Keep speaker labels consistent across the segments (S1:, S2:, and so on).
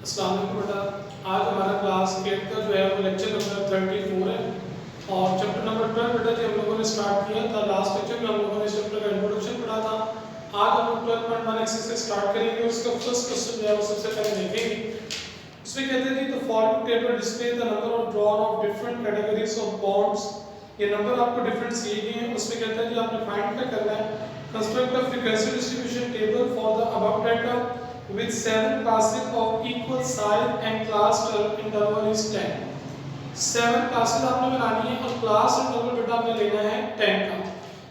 S1: अस्सलाम वालेकुम बेटा। आज हमारा क्लास 8 का जो है वो लेक्चर नंबर 34 है और चैप्टर नंबर 12 बेटा जी हम लोगों ने स्टार्ट किया था। लास्ट लेक्चर में हम लोगों ने इस चैप्टर का इंट्रोडक्शन पढ़ा था। आज हम लोग 12.1 एक्सरसाइज से स्टार्ट करेंगे। उसका फर्स्ट क्वेश्चन जो है वो सबसे पहले देखेंगे। उसमें कहते हैं the following table display the number of drawn of different categories of bonds. ये नंबर आपको डिफरेंट दिए गए हैं। उसमें कहता है कि आपने फाइंड क्या करना है, construct a frequency distribution table for the above data with 7 classes of equal size and class interval is 10। 7 classes आपने बनानी है और क्लास इंटरवल बेटा आपने लेना है 10 का।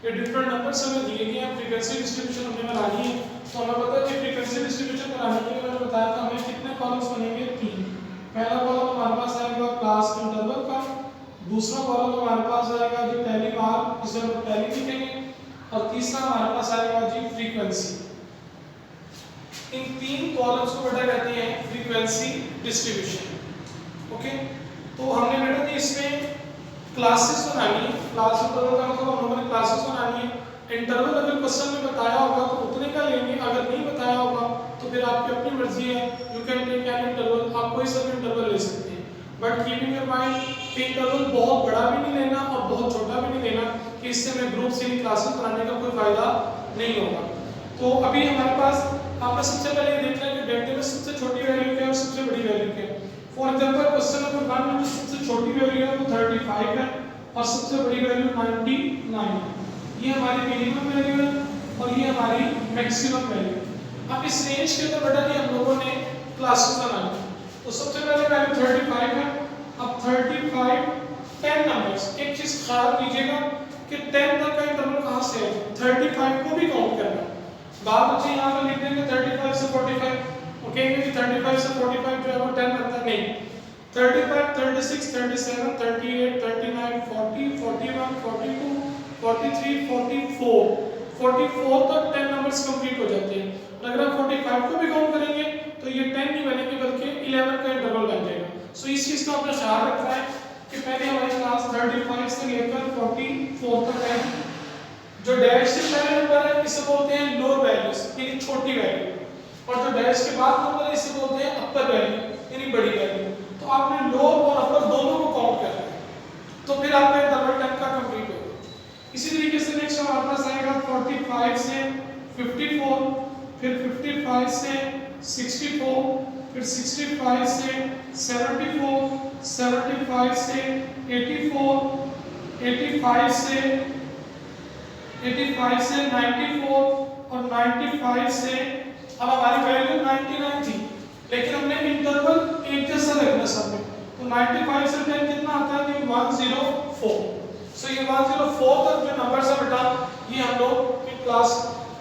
S1: ये डिफरेंट नंबर्स हमें दिए गए हैं, फ्रीक्वेंसी डिस्ट्रीब्यूशन हमें बनानी है। तो हमें पता है कि फ्रीक्वेंसी डिस्ट्रीब्यूशन बनाने के लिए मैंने बताया था हमें कितने कॉलम्स बनेंगे, 3। पहला कॉलम हमारे पास आएगा क्लास इंटरवल का, दूसरा कॉलम हमारे पास आएगा जी पहली बार जिसे हम पहली लिखेंगे, और तीसरा हमारे पास आएगा जी फ्रीक्वेंसी। इन 3 कॉलम्स को बेटा कहते हैं फ्रीक्वेंसी डिस्ट्रीब्यूशन। ओके, तो हमने बेटा जी इसमें क्लासेस बनानी है। क्लास इंटरवल का मतलब हम लोगों ने क्लासेस बनानी है। इंटरवल अगर क्वेश्चन में बताया होगा तो उतने का लेंगे, अगर नहीं बताया होगा तो फिर आपकी अपनी मर्जी है। You can take any interval, आप कोई सा भी इंटरवल ले सकते हैं, बट कीपिंग इन माइंड कि इंटरवल बहुत बड़ा भी नहीं लेना और बहुत छोटा भी नहीं लेना कि इससे हमें ग्रुप से क्लासेस बनाने का कोई फायदा नहीं होगा। तो अभी हमारे पास आपने सबसे पहले ये देखना है कि डेल्टा में सबसे छोटी वैल्यू क्या है और सबसे बड़ी वैल्यू क्या है। फॉर एग्जांपल क्वेश्चन नंबर 1 में जो सबसे छोटी वैल्यू है वो 35 है और सबसे बड़ी वैल्यू 99 है। ये हमारी मिनिमम वैल्यू है और ये हमारी मैक्सिमम वैल्यू है। अब इस रेंज के अंदर बेटा जी हम लोगों ने क्लासेस बनानी है। तो सबसे पहले वैल्यू 35 है। अब 35 10 नंबर्स, एक चीज ख्याल कीजिएगा कि 10 तक का इंटरवल कहां से है, 35 को भी काउंट करना है। बात बच्चे यहाँ पे लिख देंगे 35 से 45, ओके कि 35 से 45 जो है वो 10 बनता है, नहीं। 35, 36, 37, 38, 39, 40, 41, 42, 43, 44, 44 तक 10 नंबर्स कंप्लीट हो जाते हैं। और अगर आप 45 को भी काउंट करेंगे तो ये 10 नहीं बनेंगे बल्कि 11 का इंटरवल बन जाएगा। सो इस चीज का आपने ख्याल रखना है कि पहले हमारी क्लास 35 से लेकर 44 तक है। जो डैश से पहले नंबर है इसे बोलते हैं लोअर वैल्यूज यानी छोटी वैल्यू, और जो डैश के बाद नंबर है इसे बोलते हैं अपर वैल्यू यानी बड़ी वैल्यू। तो आपने लोअर और अपर दोनों को काउंट करना है, तो फिर आपका इंटरवल 10 का कंप्लीट होगा। इसी तरीके से नेक्स्ट हमारे पास आएगा 45 से 54, फिर 55 से 64, फिर 65 से 74, 75 से 84, 85 से 94 और 95 से अब हमारी वैल्यू 99 थी, लेकिन हमने इंटरवल एक जैसा रखना सब में। तो 95 से 10 कितना आता है, 104। सो ये 104 तक जो नंबर्स है बेटा ये हम लोग की क्लास,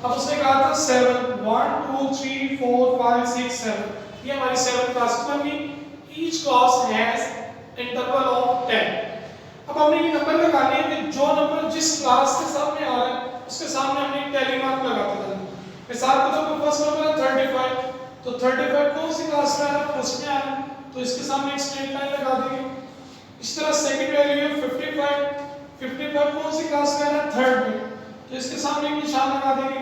S1: अब उसने कहा था 7 1 2 3 4 5 6 7, ये हमारी 7 क्लासेस बन गई। Each class has interval of 10। अब हमने ये नंबर लगाने हैं कि जो नंबर जिस क्लास के सामने आ रहा है उसके सामने हमने एक टैली मार्क लगाते हैं। मिसाल के तौर पर फर्स्ट नंबर है 35, तो 35 कौन सी क्लास में आ रहा है, फर्स्ट में आ रहा है, तो इसके सामने एक स्ट्रेट लाइन लगा देंगे। इस तरह सेकंड वैल्यू है 55, 55 कौन सी क्लास में आ रहा है, थर्ड में, तो इसके सामने एक निशान लगा देंगे।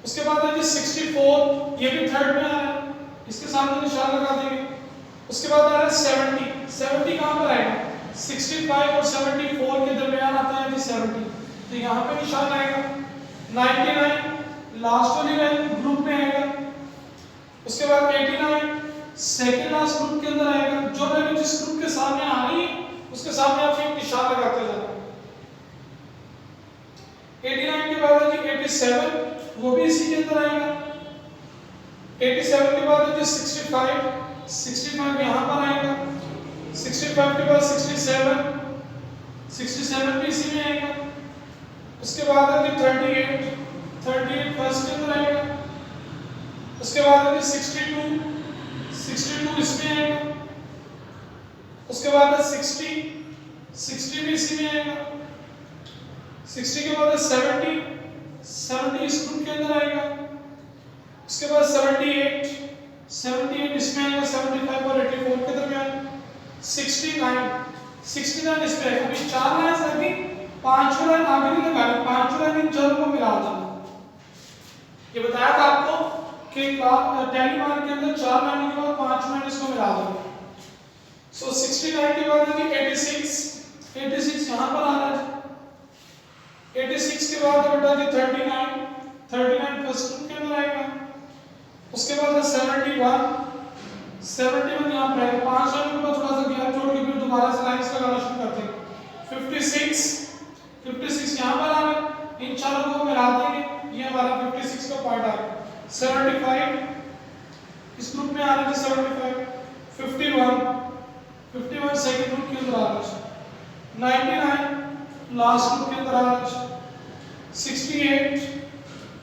S1: उसके बाद है जी 64, ये भी थर्ड में आ रहा है, इसके सामने निशान लगा देंगे। उसके बाद आ रहा है 70, 70 कहां पर आएगा, 65 और 74 के दरमियान आता है जी 70, तो यहाँ पे निशान आएगा। 99 लास्ट वाली वैल्यू ग्रुप में आएगा। उसके बाद 89 सेकंड लास्ट ग्रुप के अंदर आएगा। जो वैल्यू जिस ग्रुप के सामने आ रही है उसके सामने आप एक निशान लगाते जाना। 89 के बाद है जी 87, वो भी इसी के अंदर आएगा। 87 के बाद है जी 65, 65 यहाँ पर आएगा। 65 के बाद 67, 67 भी इसी में आएगा। उसके बाद है कि 38, 38 फर्स्ट के अंदर आएगा। उसके बाद है कि 62, 62 इसमें आएगा। उसके बाद है 60, 60 भी इसी में आएगा। 60 के बाद है 70, 70 इस ग्रुप के अंदर आएगा। उसके बाद 78, 78 इसमें आएगा 75 और 84 के दरमियान। 69, 69 इसमें आएगा। अभी 4 लाइन्स लगी, 5 लाइन आगे नहीं लगानी, 5 लाइन इन चारों को मिला देना। ये बताया था आपको कि टैली मार के अंदर 4 लाने के बाद 5 में इसको मिला दो। सो 69 के बाद है 86 यहाँ पर आ रहा है। 86 के बाद बेटा जी 39 फर्स्ट ग्रुप के अंदर आएगा। उसके बाद है 71 यहाँ पर आएगा। 5 लाइन के बाद थोड़ा सा गैप छोड़ के फिर दोबारा से लाइंस लगाना शुरू करते हैं। 56 यहाँ पर आ रहा है। इन चारों को मिला देंगे, ये हमारा 56 का पार्ट आ रहा है। 75 इस ग्रुप में आ रहा है 75। 51 सेकंड ग्रुप के अंदर आ रहा है। 99 लास्ट ग्रुप के अंदर आ रहा है।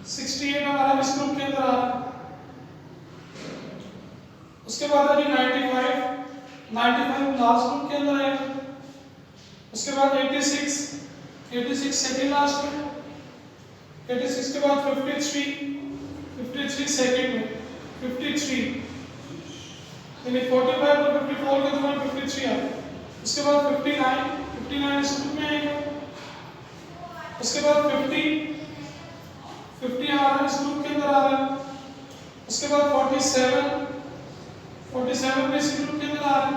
S1: 68 हमारा इस ग्रुप के अंदर आ रहा है। उसके बाद है 95 लास्ट ग्रुप के अंदर आएगा। उसके बाद 86 सेकंड लास्ट में। 86 के बाद 53 सेकंड में। 53 यानी 45 और 54 के दरमियान 53 आ गया। उसके बाद 59 इस ग्रुप में आएगा। उसके बाद 50 हमारा इस ग्रुप के अंदर आ रहा है। उसके बाद 47 भी इस ग्रुप के अंदर आ रहा है।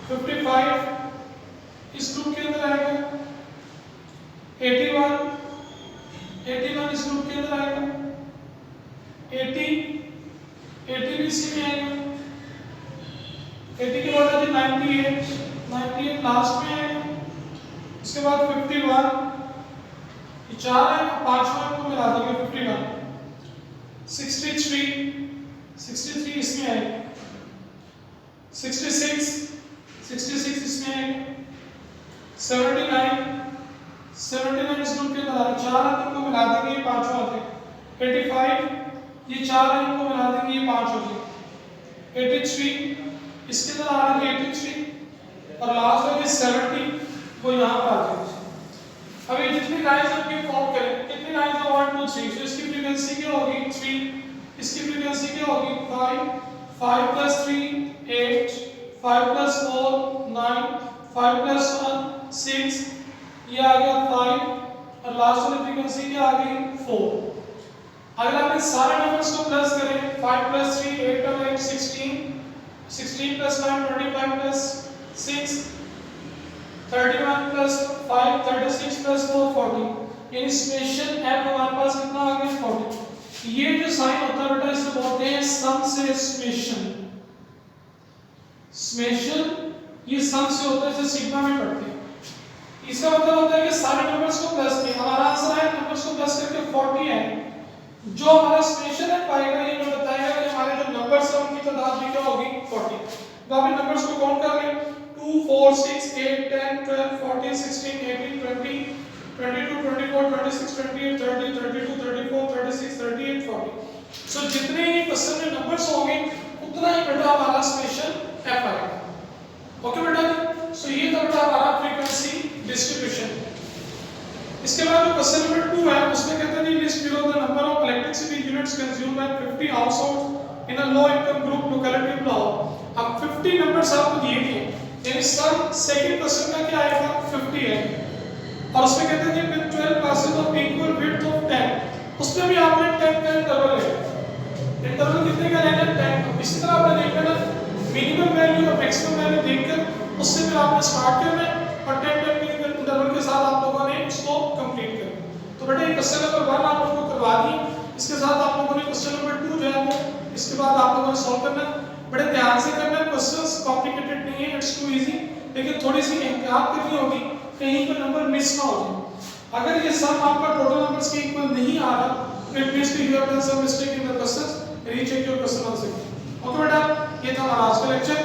S1: 55 इस ग्रुप के अंदर आएगा। 81 इस ग्रुप के अंदर आएगा। 80 भी इसी में आएगा। 80 के बाद है 98 लास्ट में आएगा। उसके बाद 51 ये 4 है, 5वां को मिला देंगे 51। 63 इसमें आएगा। 66 इसमें आएगा। 79 इस ग्रुप के अंदर आ रहा है। 4 है को मिला देंगे, ये 5वां आते हैं। 85 ये 4 है को मिला देंगे, ये 5 हो जाएगा। 83 इसके अंदर आ रहा है 83 और लास्ट है 70 वो यहाँ पर आ जाएगा। अब ये जितनी लाइंस आपकी काउंट करें, कितनी लाइंस है 1 2 3। तो इसकी फ्रीक्वेंसी क्या होगी 3, इसकी फ्रीक्वेंसी क्या होगी 5 + 3 8, 5 + 4 9, 5 + 1 6, ये आ गया 5 और लास्ट वाली फ्रीक्वेंसी क्या आ गई 4। अगर आप इन सारे नंबर्स को प्लस करें 5 + 3 8 और 8 16 + 9 25 + 6 31 + 5 36 + 4 40। यानी स्पेशल एफ हमारे पास कितना आ गया 40। ये जो साइन होता है बेटा इसे बोलते हैं सम से स्मेशल ये सम से होता है, इसे सिग्मा में पढ़ते हैं। इसका मतलब होता है कि सारे नंबर्स को प्लस किए, हमारा आंसर है नंबर्स को प्लस करके 40 है। जो हमारा स्पेशल है पाएगा ये हमें बताएगा कि हमारे जो नंबर्स हैं उनकी तादाद भी क्या होगी 40। तो आप इन नंबर्स को काउंट कर लें 2 4 6 8 10 12 14 16 18 20 22 24 26 28 30 32 34 36 38 40। सो जितने ही क्वेश्चन में नंबर्स होंगे उतना ही बेटा हमारा स्पेशल एफ आएगा। ओके बेटा, सो ये था बेटा हमारा फ्रीक्वेंसी डिस्ट्रीब्यूशन। इसके बाद जो क्वेश्चन नंबर 2 है उसमें कहते हैं list below the number of electricity units consumed by 50 households in a low income group locality of Lahore. अब 50 नंबर्स आपको दिए गए यानी सम सेकंड क्वेश्चन का क्या आएगा 50 है और उसमें कहते हैं कि with 12 classes of equal width of 10, उसमें भी आपने 10 का इंटरवल लेना। इंटरवल कितने का लेना 10 का। इसी तरह आपने देखना ना मिनिमम वैल्यू और मैक्सिमम वैल्यू देखकर उससे फिर आपने स्टार्ट करना है और 10 के इंटरवल के साथ आप लोगों ने इसको कंप्लीट करना। तो बेटा ये क्वेश्चन नंबर 1 आप लोगों को करवा दी, इसके साथ आप लोगों ने क्वेश्चन नंबर 2 जो है वो इसके बाद आप लोगों ने सॉल्व करना। बड़े ध्यान से करना, क्वेश्चंस कॉम्प्लिकेटेड नहीं है, इट्स टू इजी, लेकिन थोड़ी सी एहतियात करनी होगी कहीं पर नंबर मिस ना हो जाए। अगर ये सम आपका टोटल नंबर्स के इक्वल नहीं आ रहा तो इट मींस कि you have done some mistake in the questions, recheck your question answer. Okay बेटा, ये था हमारा आज का लेक्चर।